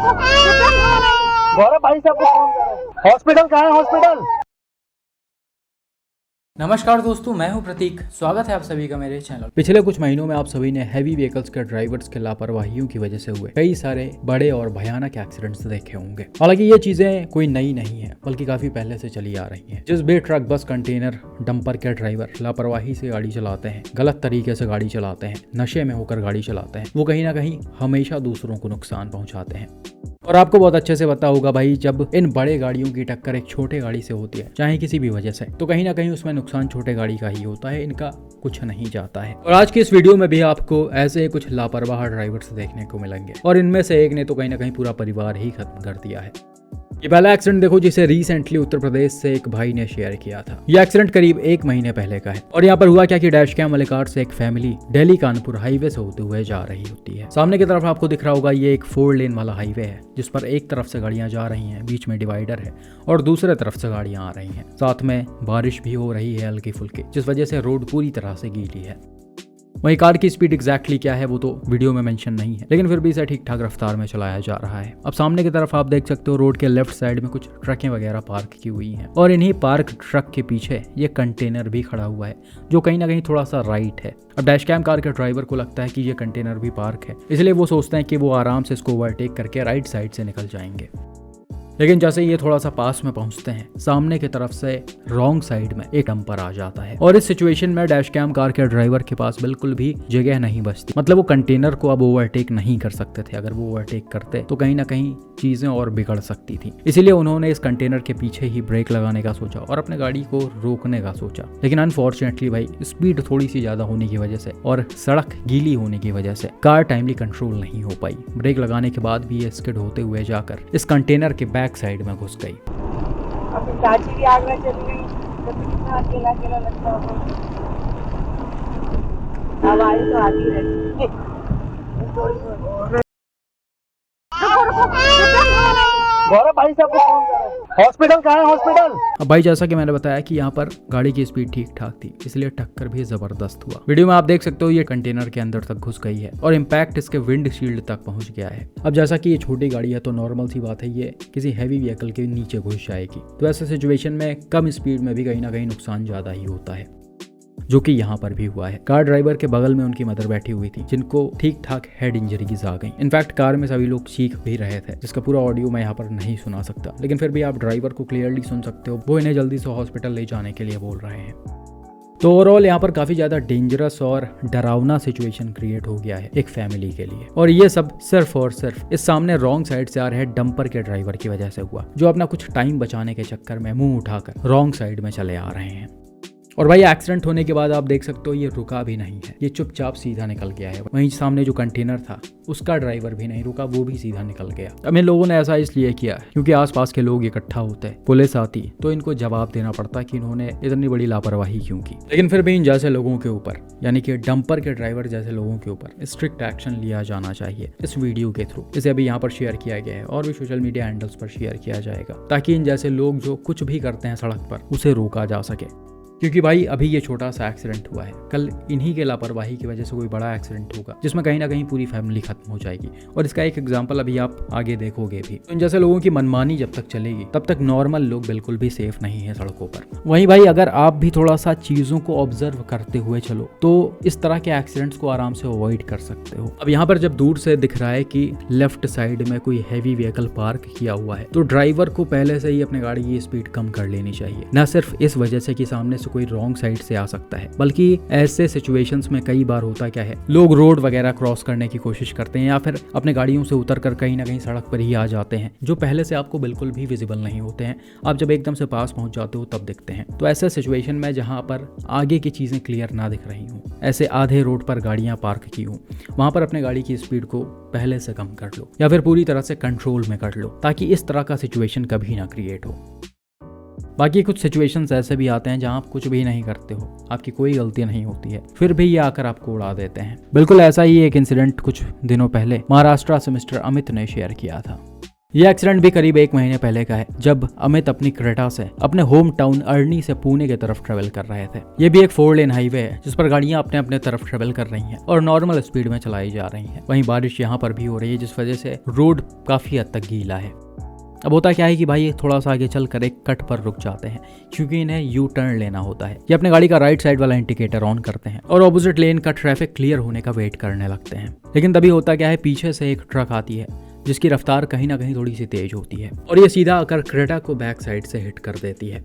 गौरव भाई साहब को फोन करो। हॉस्पिटल कहाँ है हॉस्पिटल? नमस्कार दोस्तों, मैं हूं प्रतीक। स्वागत है आप सभी का मेरे चैनल। पिछले कुछ महीनों में आप सभी ने हैवी व्हीकल्स के ड्राइवर्स के लापरवाहियों की वजह से हुए कई सारे बड़े और भयानक एक्सीडेंट्स देखे होंगे। हालांकि ये चीजें कोई नई नहीं है, बल्कि काफी पहले से चली आ रही हैं। जिस भी ट्रक, बस, कंटेनर, डंपर के ड्राइवर लापरवाही से गाड़ी चलाते हैं, गलत तरीके से गाड़ी चलाते हैं, नशे में होकर गाड़ी चलाते हैं, वो कहीं ना कहीं हमेशा दूसरों को नुकसान पहुंचाते हैं। और आपको बहुत अच्छे से पता होगा भाई, जब इन बड़े गाड़ियों की टक्कर एक छोटे गाड़ी से होती है, चाहे किसी भी वजह से, तो कहीं ना कहीं उसमें नुकसान छोटे गाड़ी का ही होता है, इनका कुछ नहीं जाता है। और आज की इस वीडियो में भी आपको ऐसे कुछ लापरवाह ड्राइवर्स देखने को मिलेंगे, और इनमें से एक ने तो कहीं ना कहीं पूरा परिवार ही खत्म कर दिया है। ये पहला एक्सीडेंट देखो, जिसे रिसेंटली उत्तर प्रदेश से एक भाई ने शेयर किया था। यह एक्सीडेंट करीब 1 महीने पहले का है। और यहाँ पर हुआ क्या कि डैश कैम वाले कार से एक फैमिली दिल्ली कानपुर हाईवे से होते हुए जा रही होती है। सामने की तरफ आपको दिख रहा होगा, ये एक 4 लेन वाला हाईवे है, जिस पर एक तरफ से गाड़ियां जा रही हैं, बीच में डिवाइडर है, और दूसरे तरफ से गाड़ियां आ रही हैं। साथ में बारिश भी हो रही है हल्की फुल्की, जिस वजह से रोड पूरी तरह से गीली है। वहीं कार की स्पीड एग्जैक्टली क्या है वो तो वीडियो में मेंशन नहीं है, लेकिन फिर भी इसे ठीक ठाक रफ्तार में चलाया जा रहा है। अब सामने की तरफ आप देख सकते हो, रोड के लेफ्ट साइड में कुछ ट्रकें वगैरह पार्क की हुई हैं, और इन्हीं पार्क ट्रक के पीछे ये कंटेनर भी खड़ा हुआ है, जो कहीं ना कहीं थोड़ा सा राइट है। अब डैशकैम कार के ड्राइवर को लगता है कि ये कंटेनर भी पार्क है, इसलिए वो सोचते हैं कि वो आराम से इसको ओवरटेक करके राइट साइड से निकल जाएंगे। लेकिन जैसे ये थोड़ा सा पास में पहुंचते हैं, सामने की तरफ से रॉन्ग साइड में एक डंपर आ जाता है। और इस सिचुएशन में डैशकैम कार के ड्राइवर के पास बिल्कुल भी जगह नहीं बचती। मतलब वो कंटेनर को अब ओवरटेक नहीं कर सकते थे। अगर वो ओवरटेक करते तो कहीं ना कहीं चीजें और बिगड़ सकती थी। इसीलिए उन्होंने इस कंटेनर के पीछे ही ब्रेक लगाने का सोचा और अपने गाड़ी को रोकने का सोचा। लेकिन अनफॉर्चुनेटली भाई, स्पीड थोड़ी सी ज्यादा होने की वजह से और सड़क गीली होने की वजह से कार टाइमली कंट्रोल नहीं हो पाई। ब्रेक लगाने के बाद भी ये स्किड होते हुए जाकर इस कंटेनर के बैक साइड में घुस गई। अपनी चाची भी आग में चली गई, तो कितना अकेला अकेला लगता होगा। आवाज तो आती रहती है। गौरव भाई साहब को फोन करो। हॉस्पिटल कहाँ है हॉस्पिटल? अब भाई, जैसा कि मैंने बताया कि यहाँ पर गाड़ी की स्पीड ठीक ठाक थी, इसलिए टक्कर भी जबरदस्त हुआ। वीडियो में आप देख सकते हो, ये कंटेनर के अंदर तक घुस गई है और इम्पैक्ट इसके विंड शील्ड तक पहुंच गया है। अब जैसा कि ये छोटी गाड़ी है, तो नॉर्मल सी बात है, ये किसी हैवी व्हीकल के नीचे घुस जाएगी। तो ऐसे सिचुएशन में कम स्पीड में भी कहीं ना कहीं नुकसान ज्यादा ही होता है, जो कि यहाँ पर भी हुआ है। कार ड्राइवर के बगल में उनकी मदर बैठी हुई थी, जिनको ठीक ठाक हेड इंजरीज आ गई। इनफैक्ट कार में सभी लोग चीख भी रहे थे, जिसका पूरा ऑडियो मैं यहाँ पर नहीं सुना सकता, लेकिन फिर भी आप ड्राइवर को क्लियरली सुन सकते हो। वो इन्हें जल्दी से हॉस्पिटल ले जाने के लिए बोल रहे हैं। तो ओवरऑल यहाँ पर काफी ज्यादा डेंजरस और डरावना सिचुएशन क्रिएट हो गया है एक फैमिली के लिए। और ये सब सिर्फ और सिर्फ इस सामने रॉन्ग साइड से आ रहे डंपर के ड्राइवर की वजह से हुआ, जो अपना कुछ टाइम बचाने के चक्कर में मुंह उठाकर रॉन्ग साइड में चले आ रहे हैं। और भाई, एक्सीडेंट होने के बाद आप देख सकते हो, ये रुका भी नहीं है, ये चुपचाप सीधा निकल गया है। वहीं सामने जो कंटेनर था, उसका ड्राइवर भी नहीं रुका, वो भी सीधा निकल गया। अब इन लोगों ने ऐसा इसलिए किया क्योंकि आसपास के लोग इकट्ठा होते, पुलिस आती, तो इनको जवाब देना पड़ता कि इन्होंने इतनी बड़ी लापरवाही क्यों की। लेकिन फिर भी इन जैसे लोगों के ऊपर, यानी कि डंपर के ड्राइवर जैसे लोगों के ऊपर स्ट्रिक्ट एक्शन लिया जाना चाहिए इस वीडियो के थ्रू। इसे अभी यहाँ पर शेयर किया गया है और भी सोशल मीडिया हैंडल्स पर शेयर किया जाएगा, ताकि इन जैसे लोग जो कुछ भी करते हैं सड़क पर, उसे रोका जा सके। क्योंकि भाई, अभी ये छोटा सा एक्सीडेंट हुआ है, कल इन्हीं के लापरवाही की वजह से कोई बड़ा एक्सीडेंट होगा, जिसमें कहीं ना कहीं पूरी फैमिली खत्म हो जाएगी। और इसका एक एग्जांपल अभी आप आगे देखोगे भी। तो इन जैसे लोगों की मनमानी जब तक चलेगी, तब तक नॉर्मल लोग बिल्कुल भी सेफ नहीं है सड़कों पर। वहीं भाई, अगर आप भी थोड़ा सा चीजों को ऑब्जर्व करते हुए चलो, तो इस तरह के एक्सीडेंट्स को आराम से अवॉइड कर सकते हो। अब यहाँ पर जब दूर से दिख रहा है कि लेफ्ट साइड में कोई हैवी व्हीकल पार्क किया हुआ है, तो ड्राइवर को पहले से ही अपने गाड़ी की स्पीड कम कर लेनी चाहिए। न सिर्फ इस वजह से कि सामने से कोई रॉन्ग साइड से आ सकता है, बल्कि ऐसे सिचुएशंस में कई बार होता क्या है, लोग रोड वगैरह क्रॉस करने की कोशिश करते हैं, या फिर अपने गाड़ियों से उतरकर कहीं ना कहीं सड़क पर ही आ जाते हैं, जो पहले से आपको बिल्कुल भी विजिबल नहीं होते हैं। आप जब एकदम से पास पहुंच जाते हो तब दिखते हैं। तो ऐसे सिचुएशन में जहां पर आगे की चीजें क्लियर ना दिख रही हूँ, ऐसे आधे रोड पर गाड़ियां पार्क की हूँ, वहां पर अपने गाड़ी की स्पीड को पहले से कम कर लो, या फिर पूरी तरह से कंट्रोल में कर लो, ताकि इस तरह का सिचुएशन कभी ना क्रिएट हो। बाकी कुछ सिचुएशंस ऐसे भी आते हैं जहां आप कुछ भी नहीं करते हो, आपकी कोई गलती नहीं होती है, फिर भी ये आकर आपको उड़ा देते हैं। बिल्कुल ऐसा ही एक इंसिडेंट कुछ दिनों पहले महाराष्ट्र से मिस्टर अमित ने शेयर किया था। यह एक्सीडेंट भी करीब 1 महीने पहले का है, जब अमित अपनी क्रेटा से अपने होम टाउन अरनी से पुणे की तरफ ट्रेवल कर रहे थे। ये भी एक 4 लेन हाईवे है जिस पर गाड़ियां अपने अपने तरफ ट्रेवल कर रही हैं और नॉर्मल स्पीड में चलाई जा रही हैं। वहीं बारिश यहाँ पर भी हो रही है जिस वजह से रोड काफी हद तक गीला है। अब होता क्या है कि भाई थोड़ा सा आगे चलकर एक कट पर रुक जाते हैं क्योंकि इन्हें यू टर्न लेना होता है। ये अपने गाड़ी का राइट साइड वाला इंडिकेटर ऑन करते हैं और ऑपोजिट लेन का ट्रैफिक क्लियर होने का वेट करने लगते हैं। लेकिन तभी होता क्या है, पीछे से एक ट्रक आती है जिसकी रफ्तार कहीं ना कहीं थोड़ी सी तेज होती है और ये सीधा आकर क्रेटा को बैक साइड से हिट कर देती है।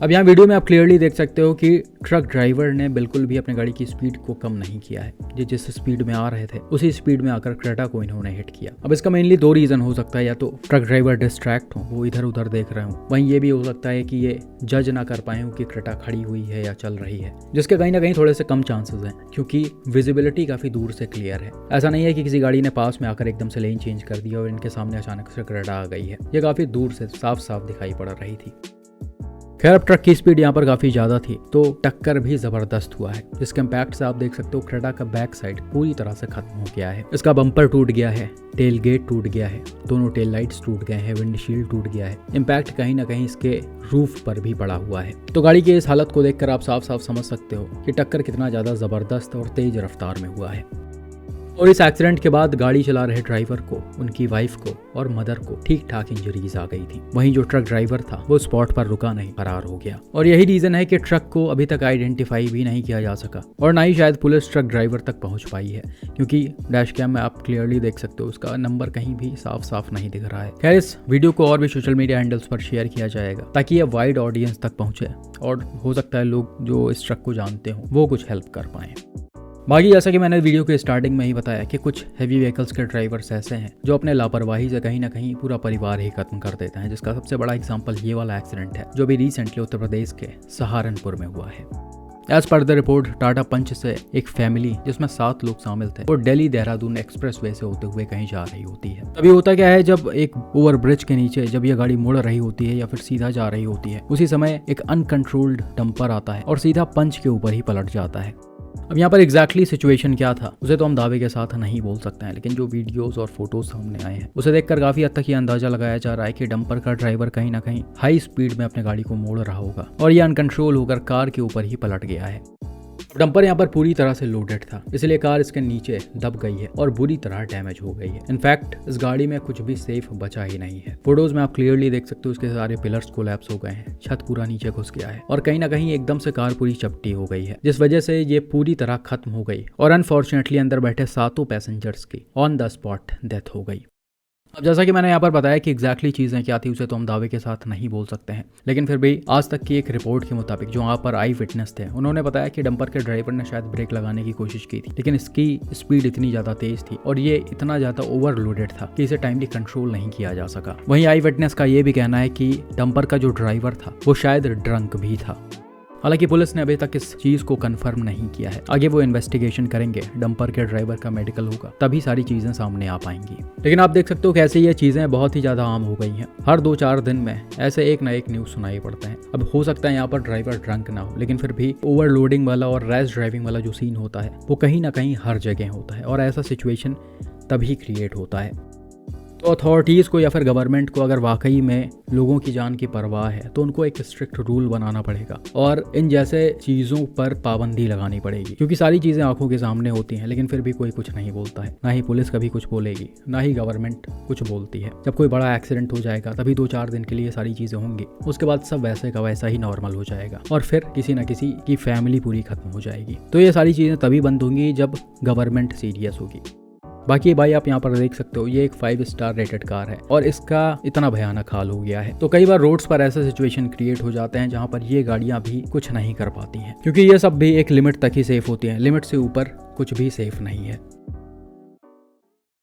अब यहाँ वीडियो में आप क्लियरली देख सकते हो कि ट्रक ड्राइवर ने बिल्कुल भी अपनी गाड़ी की स्पीड को कम नहीं किया है। ये जिस स्पीड में आ रहे थे उसी स्पीड में आकर क्रेटा को इन्होंने हिट किया। अब इसका मेनली 2 रीजन हो सकता है, या तो ट्रक ड्राइवर डिस्ट्रैक्ट हो, वो इधर उधर देख रहे हो, वहीं ये भी हो सकता है कि ये जज ना कर पाए हो कि क्रेटा खड़ी हुई है या चल रही है, जिसके कहीं ना कहीं थोड़े से कम चांसेस हैं क्योंकि विजिबिलिटी काफी दूर से क्लियर है। ऐसा नहीं है कि किसी गाड़ी ने पास में आकर एकदम से लेन चेंज कर दिया और इनके सामने अचानक से क्रेटा आ गई है। ये काफी दूर से साफ साफ दिखाई पड़ रही थी। खैर, अब ट्रक की स्पीड यहाँ पर काफी ज्यादा थी तो टक्कर भी जबरदस्त हुआ है, जिसके इम्पैक्ट से आप देख सकते हो क्रेटा का बैक साइड पूरी तरह से खत्म हो गया है। इसका बम्पर टूट गया है, टेल गेट टूट गया है, दोनों टेल लाइट्स टूट गए हैं, विंडशील्ड टूट गया है। इम्पैक्ट कहीं ना कहीं इसके रूफ पर भी पड़ा हुआ है। तो गाड़ी की इस हालत को देखकर आप साफ साफ समझ सकते हो कि टक्कर कितना ज्यादा जबरदस्त और तेज रफ्तार में हुआ है। और इस एक्सीडेंट के बाद गाड़ी चला रहे ड्राइवर को, उनकी वाइफ को और मदर को ठीक ठाक इंजरीज आ गई थी। वहीं जो ट्रक ड्राइवर था वो स्पॉट पर रुका नहीं, फरार हो गया। और यही रीजन है कि ट्रक को अभी तक आइडेंटिफाई भी नहीं किया जा सका और ना ही शायद पुलिस ट्रक ड्राइवर तक पहुंच पाई है क्योंकि डैश कैम में आप क्लियरली देख सकते हो उसका नंबर कहीं भी साफ साफ नहीं दिख रहा है। खैर, इस वीडियो को और भी सोशल मीडिया हैंडल्स पर शेयर किया जाएगा ताकि ये वाइड ऑडियंस तक पहुंचे और हो सकता है लोग जो इस ट्रक को जानते हो वो कुछ हेल्प कर पाए। बाकी जैसा कि मैंने वीडियो के स्टार्टिंग में ही बताया कि कुछ हैवी व्हीकल्स के ड्राइवर्स ऐसे हैं जो अपने लापरवाही से कहीं ना कहीं पूरा परिवार ही खत्म कर देते हैं, जिसका सबसे बड़ा एग्जांपल ये वाला एक्सीडेंट है जो भी रिसेंटली उत्तर प्रदेश के सहारनपुर में हुआ है। As per the report, Tata पंच से एक फैमिली जिसमें 7 लोग शामिल थे वो दिल्ली देहरादून एक्सप्रेसवे से होते हुए कहीं जा रही होती है। तभी होता क्या है, जब एक ओवर ब्रिज के नीचे जब ये गाड़ी मुड़ रही होती है या फिर सीधा जा रही होती है, उसी समय एक अनकंट्रोल्ड डंपर आता है और सीधा पंच के ऊपर ही पलट जाता है। अब यहाँ पर एग्जैक्टली सिचुएशन क्या था उसे तो हम दावे के साथ नहीं बोल सकते हैं, लेकिन जो वीडियोस और फोटोज सामने आए हैं उसे देखकर काफी हद तक ये अंदाजा लगाया जा रहा है कि डंपर का ड्राइवर कहीं ना कहीं हाई स्पीड में अपने गाड़ी को मोड़ रहा होगा और ये अनकंट्रोल होकर कार के ऊपर ही पलट गया है। डंपर यहाँ पर पूरी तरह से लोडेड था, इसलिए कार इसके नीचे दब गई है और बुरी तरह डैमेज हो गई है। इनफैक्ट इस गाड़ी में कुछ भी सेफ बचा ही नहीं है। फोटोज में आप क्लियरली देख सकते हो उसके सारे पिलर्स कोलैप्स हो गए हैं, छत पूरा नीचे घुस गया है और कहीं ना कहीं एकदम से कार पूरी चपटी हो गई है, जिस वजह से ये पूरी तरह खत्म हो गई और अनफॉर्चुनेटली अंदर बैठे 7 पैसेंजर्स की ऑन द स्पॉट डेथ हो गई। अब जैसा कि मैंने यहाँ पर बताया कि एग्जैक्टली चीज़ें क्या थी उसे तो हम दावे के साथ नहीं बोल सकते हैं, लेकिन फिर भी आज तक की एक रिपोर्ट के मुताबिक जो वहाँ पर आई विटनेस थे उन्होंने बताया कि डंपर के ड्राइवर ने शायद ब्रेक लगाने की कोशिश की थी, लेकिन इसकी स्पीड इतनी ज़्यादा तेज थी और ये इतना ज़्यादा ओवरलोडेड था कि इसे टाइमली कंट्रोल नहीं किया जा सका। वहीं आई विटनेस का ये भी कहना है कि डंपर का जो ड्राइवर था वो शायद ड्रंक भी था। हालांकि पुलिस ने अभी तक इस चीज को कंफर्म नहीं किया है, आगे वो इन्वेस्टिगेशन करेंगे, डंपर के ड्राइवर का मेडिकल होगा तभी सारी चीजें सामने आ पाएंगी। लेकिन आप देख सकते हो कैसे ये चीजें बहुत ही ज्यादा आम हो गई हैं। हर 2-4 दिन में ऐसे एक ना एक न्यूज सुनाई पड़ते हैं। अब हो सकता है यहाँ पर ड्राइवर ड्रंक ना हो, लेकिन फिर भी ओवरलोडिंग वाला और रैश ड्राइविंग वाला जो सीन होता है वो कहीं ना कहीं हर जगह होता है और ऐसा सिचुएशन तभी क्रिएट होता है। तो अथॉरिटीज़ को या फिर गवर्नमेंट को अगर वाकई में लोगों की जान की परवाह है तो उनको एक स्ट्रिक्ट रूल बनाना पड़ेगा और इन जैसे चीज़ों पर पाबंदी लगानी पड़ेगी, क्योंकि सारी चीज़ें आंखों के सामने होती हैं लेकिन फिर भी कोई कुछ नहीं बोलता है। ना ही पुलिस कभी कुछ बोलेगी, ना ही गवर्नमेंट कुछ बोलती है। जब कोई बड़ा एक्सीडेंट हो जाएगा तभी 2-4 दिन के लिए सारी चीज़ें होंगी, उसके बाद सब वैसे का वैसा ही नॉर्मल हो जाएगा और फिर किसी न किसी की फैमिली पूरी खत्म हो जाएगी। तो ये सारी चीज़ें तभी बंद होंगी जब गवर्नमेंट सीरियस होगी। बाकी भाई आप यहाँ पर देख सकते हो ये एक 5 स्टार रेटेड कार है और इसका इतना भयानक हाल हो गया है। तो कई बार रोड्स पर ऐसे सिचुएशन क्रिएट हो जाते हैं जहाँ पर ये गाड़ियाँ भी कुछ नहीं कर पाती हैं, क्योंकि ये सब भी एक लिमिट तक ही सेफ होती हैं, लिमिट से ऊपर कुछ भी सेफ नहीं है।